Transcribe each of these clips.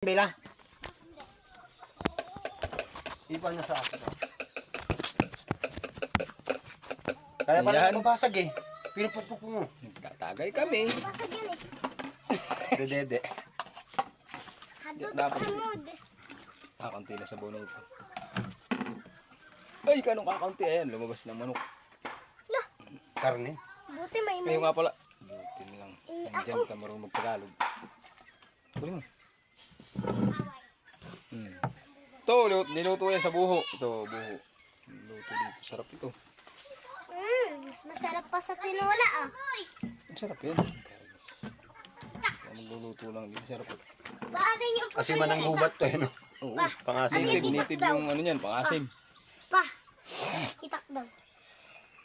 Bela? Ipan na sa akin. Kaya pala Ayan. mabasag eh. Pinupupuk mo. Nagtatagay kami. Basag yan eh. Dede. Hadot Dapat. hamod. Kakunti na sa buno ito. Ay, kanong kakunti. Ayan, lumabas ng manok. Lah, Karne. buti may Ngayon nga pala. Buti na lang. Ako. Nandiyan ka marunong magtagalog. Kunin mo. Ito, niluto yan sa buho. Ito, buho. Niluto dito. Sarap ito. Mas masarap pa sa tinola ah. Ang sarap yan. Kaya magluluto lang. Hindi masarap. Bakit yung Kasi manang gubat to eh no. Oo. Pangasin. Native yung ano yan, pangasim. Pa, itak daw.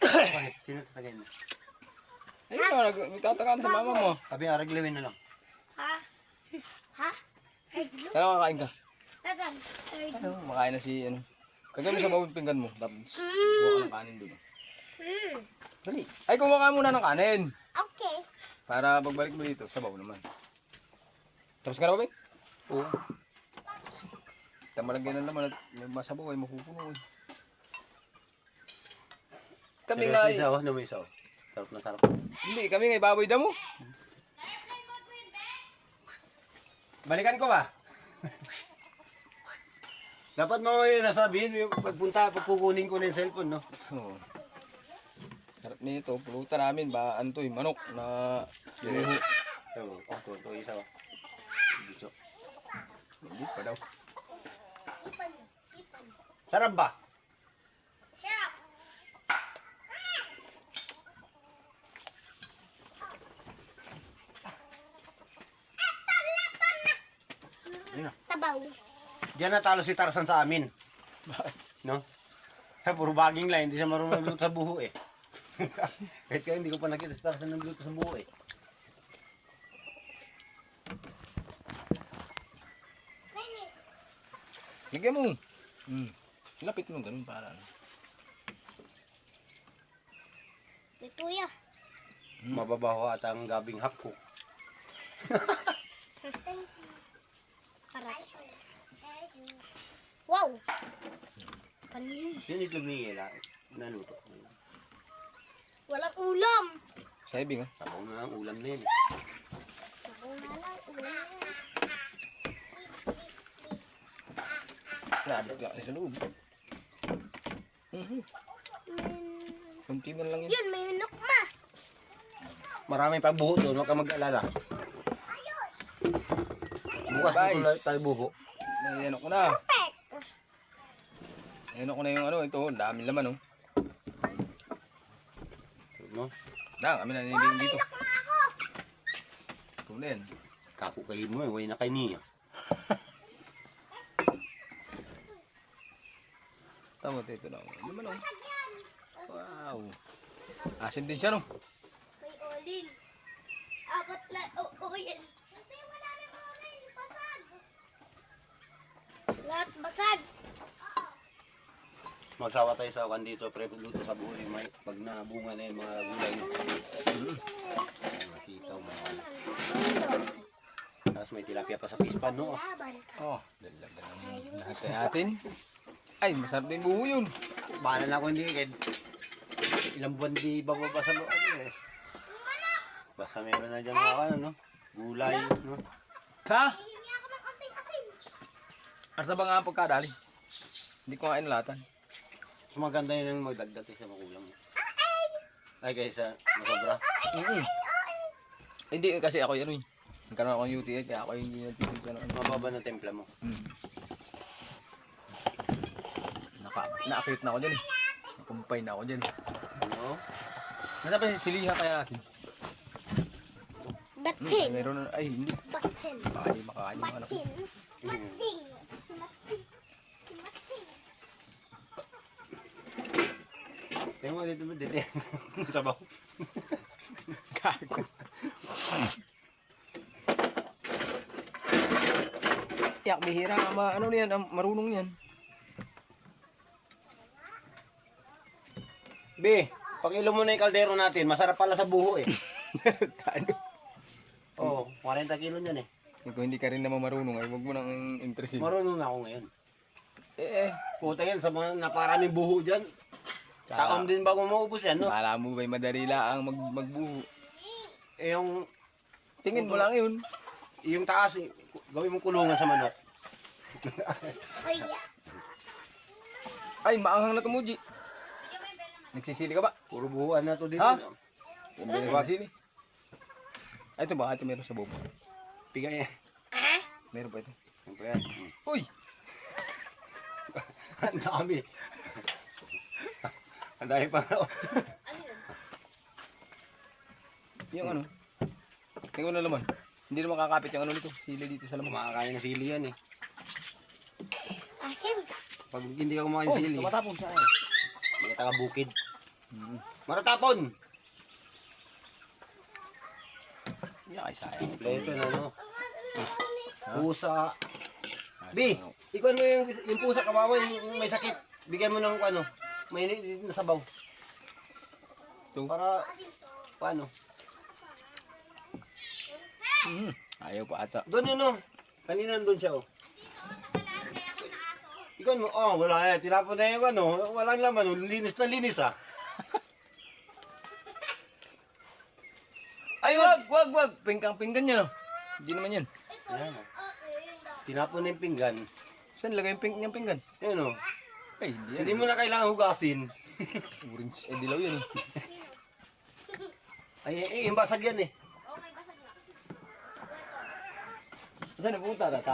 Bakit? Sino tatagay mo? Ayun na, nagtataka na sa mama mo. Sabi araglawin na lang. Ha? Ha? Ay, glue? Kaya kakain ka. Nasaan? Ay, Ano, makain na si ano. Kagami sa bawang pinggan mo. Tapos, kuha ka ng kanin doon. Dali. Ay, kumuha ka muna ng kanin. Okay. Para pagbalik mo dito, sabaw naman. Tapos ka na ba, Ben? Oo. Tamalagyan na naman at may masabaw ay mapupuno. Kami Pero nga isa oh, may isa oh. Sarap na sarap. hindi, kami nga baboy damo. Balikan ko ba? Dapat mo yung nasabihin, yung pagkukunin ko na yung cellphone, no? Oo. Sarap nito, pulutan namin, ba, ano to, manok na binuho. Ito, isa oh. Dito. Hindi pa daw. Sarap ba? Sarap. Tabaw. Diyan natalo si Tarzan sa amin. No? Puro baging lang, hindi siya marunong magluto sa buho eh. Kahit kaya hindi ko pa nakita si Tarzan nagluto sa buho eh. Lagyan mo. Lapit mo ganun para ano. Tutuya. Mababaho at ang gabing hapko. Aray. Wow. Panin. Yun itlog ni Ela. Naluto. Walang ulam. Sabi nga. Sabaw na ang ulam na yun. Walang ulam. Labit ka sa loob. Kunti na lang yun. Yun, may nukma. Maraming pang buho doon, huwag ka mag-alala. Bukas Guys. dito tayo buho. Ayan ko na. Pet. Ayan ko na yung ano, ito. Daming laman oh. No? Kami na nilingin dito. Nukma ako. Ito na yan. Kakukain mo eh, way na kay niya. Tama ito na. Laman oh. Wow. Asim din siya no. May olin. Apat na oil. Hindi, wala nang oil. Basag. Lahat basag. Magsawa tayo sa awan dito, pre, luto sa buho yung may pag nabunga na yung mga gulay. Masitaw, mga tapos may tilapia pa sa pispan, no? Laban. Oh, dalaga naman lahat natin. Ay, masarap din buho yun. Bahala na ako hindi, kahit ilang buwan di bababa sa loob eh. Basta meron na dyan mga ano, no? Gulay, no? Ha? Hihingi ako ng konting asin. Asa ba nga pagkadali? Hindi ko nga inalatan. Mas maganda yun yung magdagdag sa makulang. Ay, kaysa masobra. Hindi kasi ako yun. Nagkaroon ako ng UTI kaya ako hindi nagtitigil ng ano. Mababa na templa mo. Na-acute na ako dyan eh. Nakumpay na ako dyan. Ano? Ano ba silihan kaya natin? Batsin. Meron na, ay hindi. Batsin. Baka di makakain yung anak ko. Batsin. Batsin. Batsin. Tingnan mo dito mo, dito. Sabaw. Gago. Yak, bihira nga ano yan, marunong yan. Be, pakilo mo na yung kaldero natin. Masarap pala sa buho eh. Ano? Oo, 40 kilo niyan eh. Kung hindi ka rin naman marunong, ay huwag mo nang interesin. Marunong na ako ngayon. Eh, Puta yan, sa mga naparaming buho dyan. Taon din bago maubos yan, no? kala mo ba'y madali lang magbuho. Eh, Tingin mo lang yun. yung taas, gawin mong kulungan sa manok. Ay, yeah. Ay, maanghang na tumuji. Nagsisili ka ba? Puro buhuan na to dito. Ha? no? Hindi na nagsisili. Ay, ito ba? Ito meron sa bobo. Pigay eh. Meron pa ito. Siyempre yan. Uy! Ang dami. Ang dami pa. Yung ano? Tingnan mo na laman. Hindi na makakapit yung ano nito. Sili dito sa laman. Makakain ng sili yan eh. Asim. Pag hindi ka kumakain ng sili, tumatapon sa hindi ka taga bukid. Maratapon! Yan ay sayang. Kompleto na no. Pusa. B, ikaw mo yung pusa kawawa, yung may sakit. Bigyan mo ng ano, may na sabaw. Ito. Para, paano? Ayaw pa ata. Doon yun oh. Kanina doon siya oh. Ikaw mo, oh wala yan. Tinapon na yung ano, walang laman oh. Linis na linis ah. Ay, wag! Pingkang-pinggan yan, oh. Hindi naman yan. Ayan, oh. Tinapon na yung pinggan. Saan lagay yung pinggan? Ayan oh. Ay, hindi yan. Hindi mo na kailangan hugasin. Orange, dilaw yan, eh. Ay, yung basag yan eh. Saan napunta?